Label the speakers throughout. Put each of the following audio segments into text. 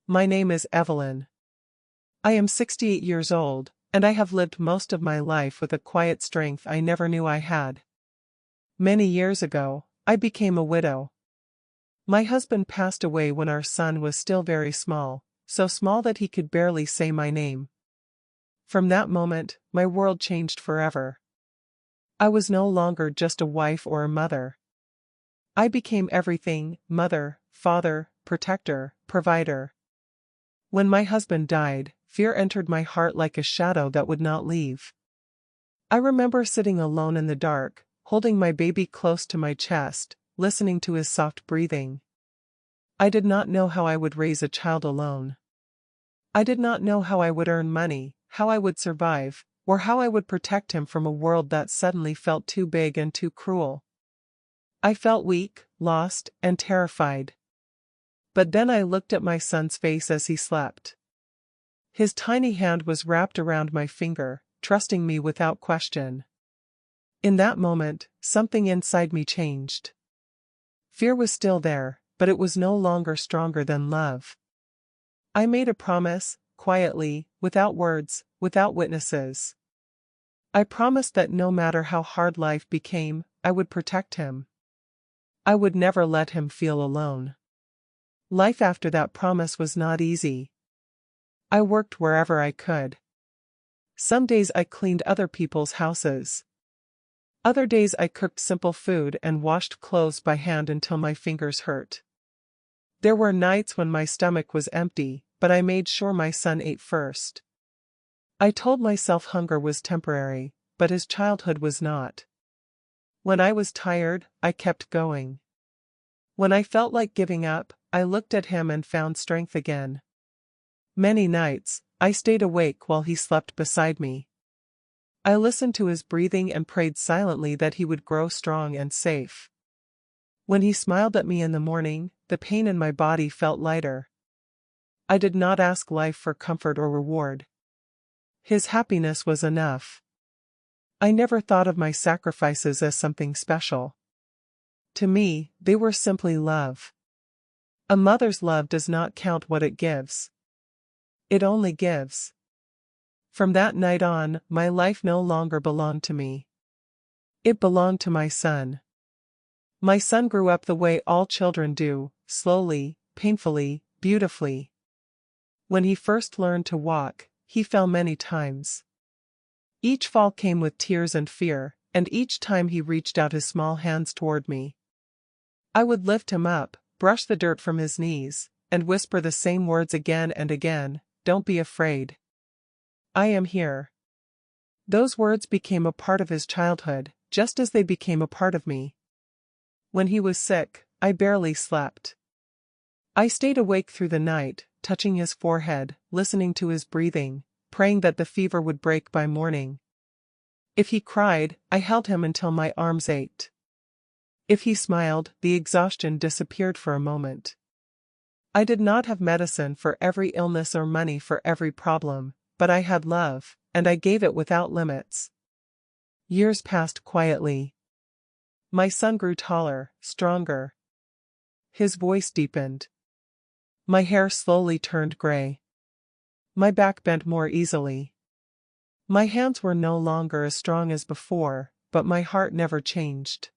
Speaker 1: My name is Evelyn. I am 68 years old, and I have lived most of my life with a quiet strength I never knew I had. Many years ago, I became a widow. My husband passed away when our son was still very small, so small that he could barely say my name. From that moment, my world changed forever. I was no longer just a wife or a mother. I became everything: mother, father, protector, provider. When my husband died, fear entered my heart like a shadow that would not leave. I remember sitting alone in the dark, holding my baby close to my chest, listening to his soft breathing. I did not know how I would raise a child alone. I did not know how I would earn money, how I would survive, or how I would protect him from a world that suddenly felt too big and too cruel. I felt weak, lost, and terrified. But then I looked at my son's face as he slept. His tiny hand was wrapped around my finger, trusting me without question. In that moment, something inside me changed. Fear was still there, but it was no longer stronger than love. I made a promise, quietly, without words, without witnesses. I promised that no matter how hard life became, I would protect him. I would never let him feel alone. Life after that promise was not easy. I worked wherever I could. Some days I cleaned other people's houses. Other days I cooked simple food and washed clothes by hand until my fingers hurt. There were nights when my stomach was empty, but I made sure my son ate first. I told myself hunger was temporary, but his childhood was not. When I was tired, I kept going. When I felt like giving up, I looked at him and found strength again. Many nights, I stayed awake while he slept beside me. I listened to his breathing and prayed silently that he would grow strong and safe. When he smiled at me in the morning, the pain in my body felt lighter. I did not ask life for comfort or reward. His happiness was enough. I never thought of my sacrifices as something special. To me, they were simply love. A mother's love does not count what it gives. It only gives. From that night on, my life no longer belonged to me. It belonged to my son. My son grew up the way all children do, slowly, painfully, beautifully. When he first learned to walk, he fell many times. Each fall came with tears and fear, and each time he reached out his small hands toward me. I would lift him up, brush the dirt from his knees, and whisper the same words again and again: "Don't be afraid. I am here." Those words became a part of his childhood, just as they became a part of me. When he was sick, I barely slept. I stayed awake through the night, touching his forehead, listening to his breathing, praying that the fever would break by morning. If he cried, I held him until my arms ached. If he smiled, the exhaustion disappeared for a moment. I did not have medicine for every illness or money for every problem, but I had love, and I gave it without limits. Years passed quietly. My son grew taller, stronger. His voice deepened. My hair slowly turned gray. My back bent more easily. My hands were no longer as strong as before, but my heart never changed.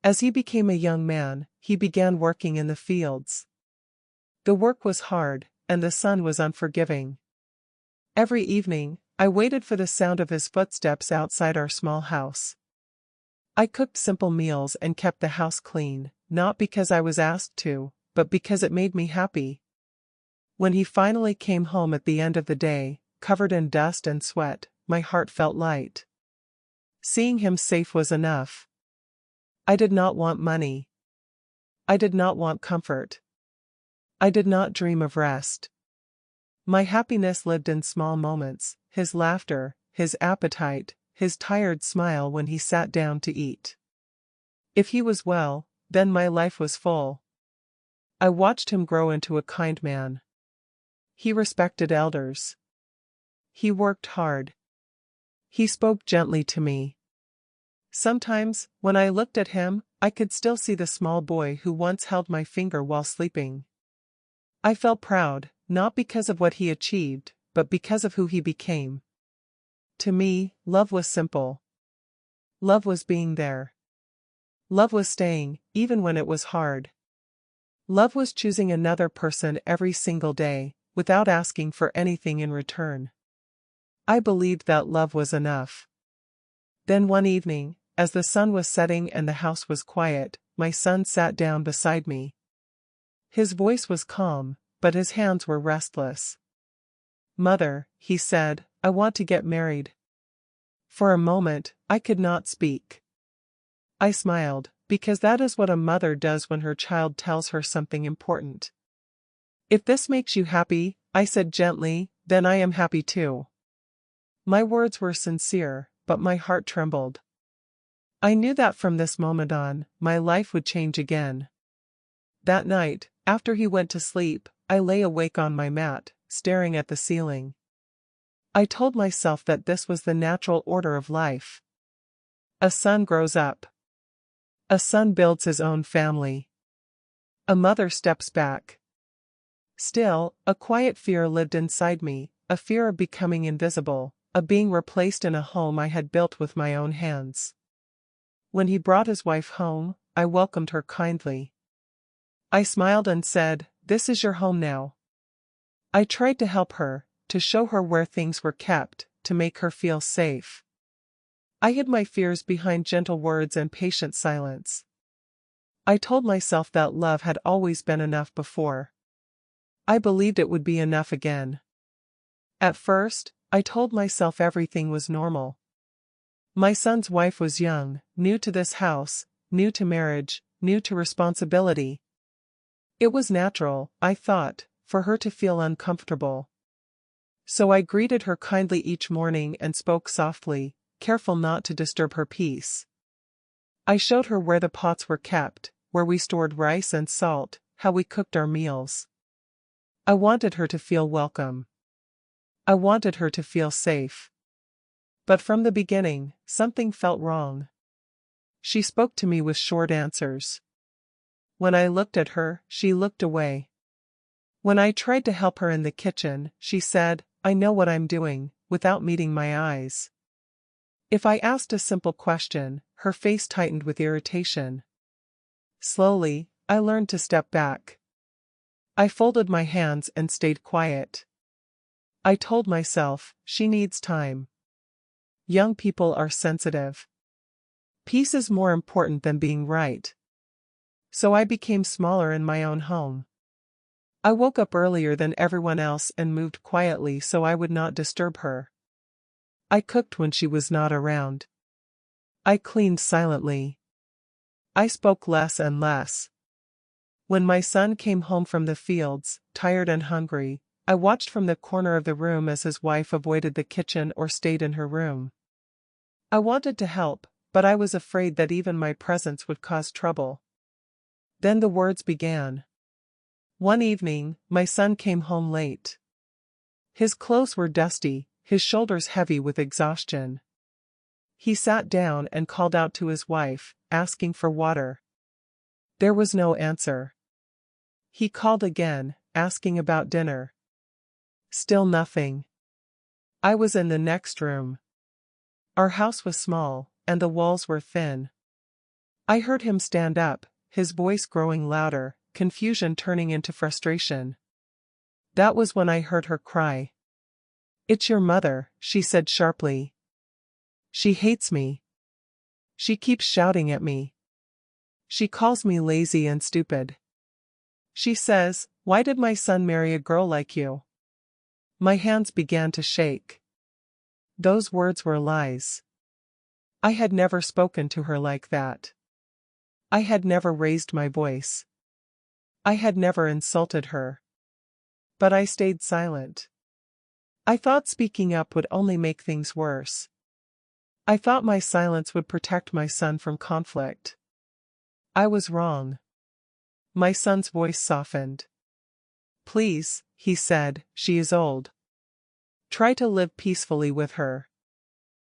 Speaker 1: As he became a young man, he began working in the fields. The work was hard, and the sun was unforgiving. Every evening, I waited for the sound of his footsteps outside our small house. I cooked simple meals and kept the house clean, not because I was asked to, but because it made me happy. When he finally came home at the end of the day, covered in dust and sweat, my heart felt light. Seeing him safe was enough. I did not want money. I did not want comfort. I did not dream of rest. My happiness lived in small moments: his laughter, his appetite, his tired smile when he sat down to eat. If he was well, then my life was full. I watched him grow into a kind man. He respected elders. He worked hard. He spoke gently to me. Sometimes, when I looked at him, I could still see the small boy who once held my finger while sleeping. I felt proud, not because of what he achieved, but because of who he became. To me, love was simple. Love was being there. Love was staying, even when it was hard. Love was choosing another person every single day, without asking for anything in return. I believed that love was enough. Then one evening, as the sun was setting and the house was quiet, my son sat down beside me. His voice was calm, but his hands were restless. "Mother," he said, "I want to get married." For a moment, I could not speak. I smiled, because that is what a mother does when her child tells her something important. "If this makes you happy," I said gently, "then I am happy too." My words were sincere, but my heart trembled. I knew that from this moment on, my life would change again. That night, after he went to sleep, I lay awake on my mat, staring at the ceiling. I told myself that this was the natural order of life. A son grows up. A son builds his own family. A mother steps back. Still, a quiet fear lived inside me, a fear of becoming invisible, of being replaced in a home I had built with my own hands. When he brought his wife home, I welcomed her kindly. I smiled and said, "This is your home now." I tried to help her, to show her where things were kept, to make her feel safe. I hid my fears behind gentle words and patient silence. I told myself that love had always been enough before. I believed it would be enough again. At first, I told myself everything was normal. My son's wife was young, new to this house, new to marriage, new to responsibility. It was natural, I thought, for her to feel uncomfortable. So I greeted her kindly each morning and spoke softly, careful not to disturb her peace. I showed her where the pots were kept, where we stored rice and salt, how we cooked our meals. I wanted her to feel welcome. I wanted her to feel safe. But from the beginning, something felt wrong. She spoke to me with short answers. When I looked at her, she looked away. When I tried to help her in the kitchen, she said, "I know what I'm doing," without meeting my eyes. If I asked a simple question, her face tightened with irritation. Slowly, I learned to step back. I folded my hands and stayed quiet. I told myself, she needs time. Young people are sensitive. Peace is more important than being right. So I became smaller in my own home. I woke up earlier than everyone else and moved quietly so I would not disturb her. I cooked when she was not around. I cleaned silently. I spoke less and less. When my son came home from the fields, tired and hungry, I watched from the corner of the room as his wife avoided the kitchen or stayed in her room. I wanted to help, but I was afraid that even my presence would cause trouble. Then the words began. One evening, my son came home late. His clothes were dusty, his shoulders heavy with exhaustion. He sat down and called out to his wife, asking for water. There was no answer. He called again, asking about dinner. Still nothing. I was in the next room. Our house was small, and the walls were thin. I heard him stand up, his voice growing louder, confusion turning into frustration. That was when I heard her cry. "It's your mother," she said sharply. "She hates me. She keeps shouting at me. She calls me lazy and stupid. She says, 'Why did my son marry a girl like you?'" My hands began to shake. Those words were lies. I had never spoken to her like that. I had never raised my voice. I had never insulted her. But I stayed silent. I thought speaking up would only make things worse. I thought my silence would protect my son from conflict. I was wrong. My son's voice softened. "Please," he said, "she is old. Try to live peacefully with her."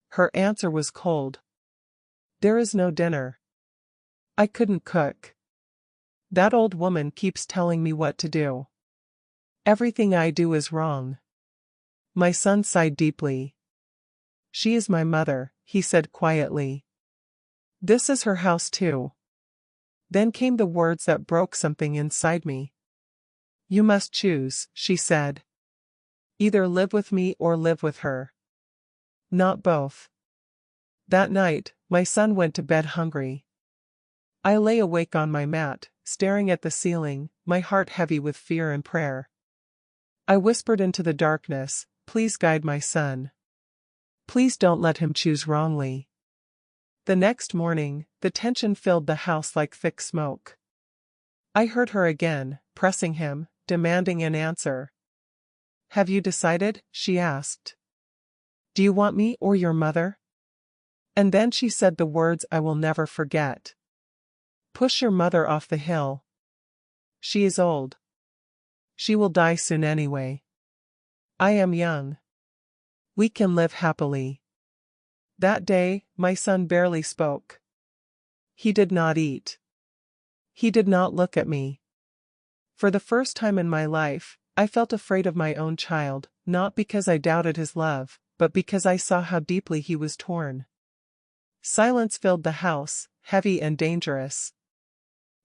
Speaker 1: Her answer was cold. "There is no dinner. I couldn't cook. That old woman keeps telling me what to do." Everything I do is wrong. My son sighed deeply. She is my mother, he said quietly. This is her house too. Then came the words that broke something inside me. You must choose, she said. Either live with me or live with her. Not both. That night, my son went to bed hungry. I lay awake on my mat, staring at the ceiling, my heart heavy with fear and prayer. I whispered into the darkness, please guide my son. Please don't let him choose wrongly. The next morning, the tension filled the house like thick smoke. I heard her again, pressing him, demanding an answer. Have you decided? She asked. Do you want me or your mother? And then she said the words I will never forget. Push your mother off the hill. She is old. She will die soon anyway. I am young. We can live happily. That day, my son barely spoke. He did not eat. He did not look at me. For the first time in my life, I felt afraid of my own child, not because I doubted his love, but because I saw how deeply he was torn. Silence filled the house, heavy and dangerous.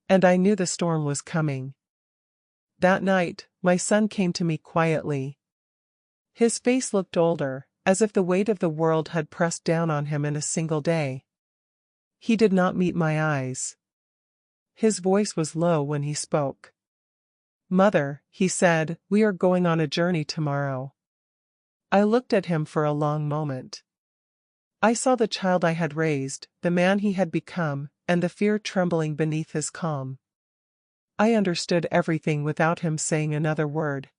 Speaker 1: And I knew the storm was coming. That night, my son came to me quietly. His face looked older, as if the weight of the world had pressed down on him in a single day. He did not meet my eyes. His voice was low when he spoke. Mother, he said, we are going on a journey tomorrow. I looked at him for a long moment. I saw the child I had raised, the man he had become, and the fear trembling beneath his calm. I understood everything without him saying another word.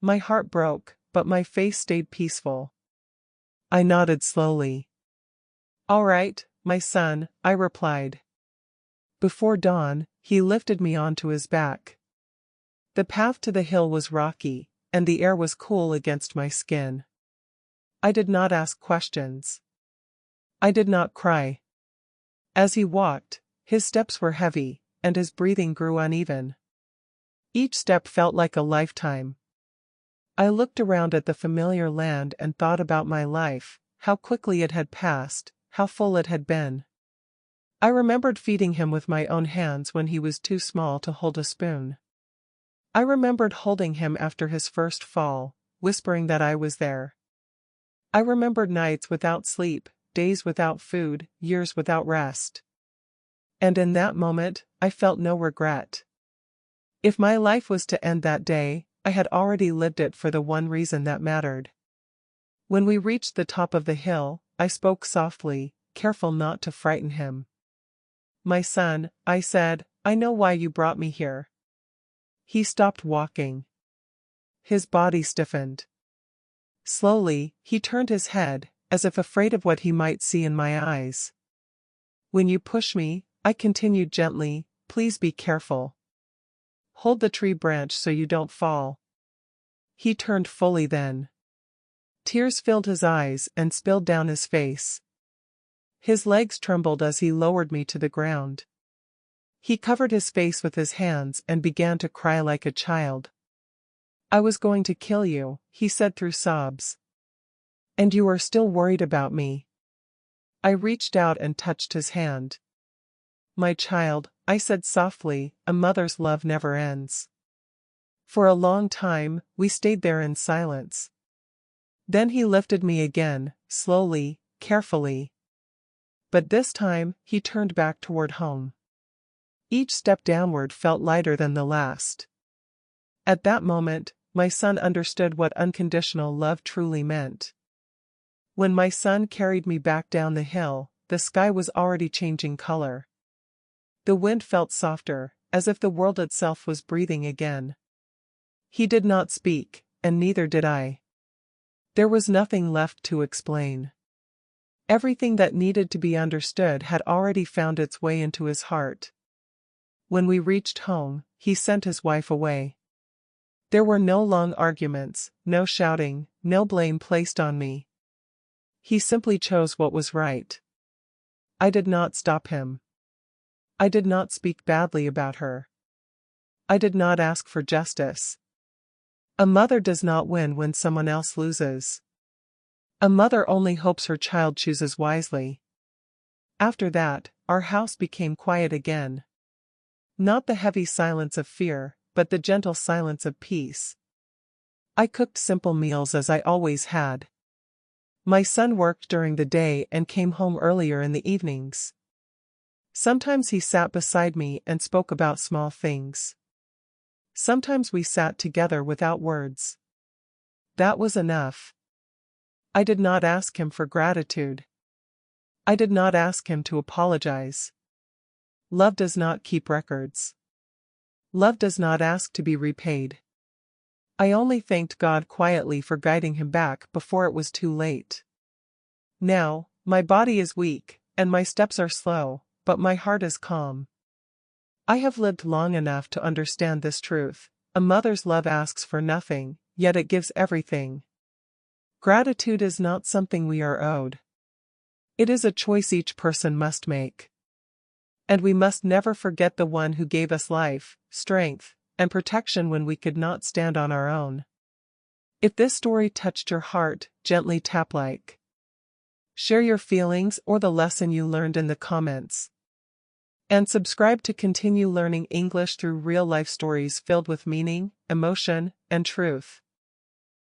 Speaker 1: My heart broke, but my face stayed peaceful. I nodded slowly. All right, my son, I replied. Before dawn, he lifted me onto his back. The path to the hill was rocky, and the air was cool against my skin. I did not ask questions. I did not cry. As he walked, his steps were heavy, and his breathing grew uneven. Each step felt like a lifetime. I looked around at the familiar land and thought about my life, how quickly it had passed, how full it had been. I remembered feeding him with my own hands when he was too small to hold a spoon. I remembered holding him after his first fall, whispering that I was there. I remembered nights without sleep, days without food, years without rest. And in that moment, I felt no regret. If my life was to end that day, I had already lived it for the one reason that mattered. When we reached the top of the hill, I spoke softly, careful not to frighten him. My son, I said, I know why you brought me here. He stopped walking. His body stiffened. Slowly, he turned his head, as if afraid of what he might see in my eyes. When you push me, I continued gently, please be careful. Hold the tree branch so you don't fall. He turned fully then. Tears filled his eyes and spilled down his face. His legs trembled as he lowered me to the ground. He covered his face with his hands and began to cry like a child. I was going to kill you, he said through sobs. And you are still worried about me. I reached out and touched his hand. My child, I said softly, a mother's love never ends. For a long time, we stayed there in silence. Then he lifted me again, slowly, carefully. But this time, he turned back toward home. Each step downward felt lighter than the last. At that moment, my son understood what unconditional love truly meant. When my son carried me back down the hill, the sky was already changing color. The wind felt softer, as if the world itself was breathing again. He did not speak, and neither did I. There was nothing left to explain. Everything that needed to be understood had already found its way into his heart. When we reached home, he sent his wife away. There were no long arguments, no shouting, no blame placed on me. He simply chose what was right. I did not stop him. I did not speak badly about her. I did not ask for justice. A mother does not win when someone else loses. A mother only hopes her child chooses wisely. After that, our house became quiet again. Not the heavy silence of fear, but the gentle silence of peace. I cooked simple meals as I always had. My son worked during the day and came home earlier in the evenings. Sometimes he sat beside me and spoke about small things. Sometimes we sat together without words. That was enough. I did not ask him for gratitude. I did not ask him to apologize. Love does not keep records. Love does not ask to be repaid. I only thanked God quietly for guiding him back before it was too late. Now, my body is weak, and my steps are slow, but my heart is calm. I have lived long enough to understand this truth. A mother's love asks for nothing, yet it gives everything. Gratitude is not something we are owed. It is a choice each person must make. And we must never forget the one who gave us life, strength, and protection when we could not stand on our own. If this story touched your heart, gently tap like. Share your feelings or the lesson you learned in the comments. And subscribe to continue learning English through real-life stories filled with meaning, emotion, and truth.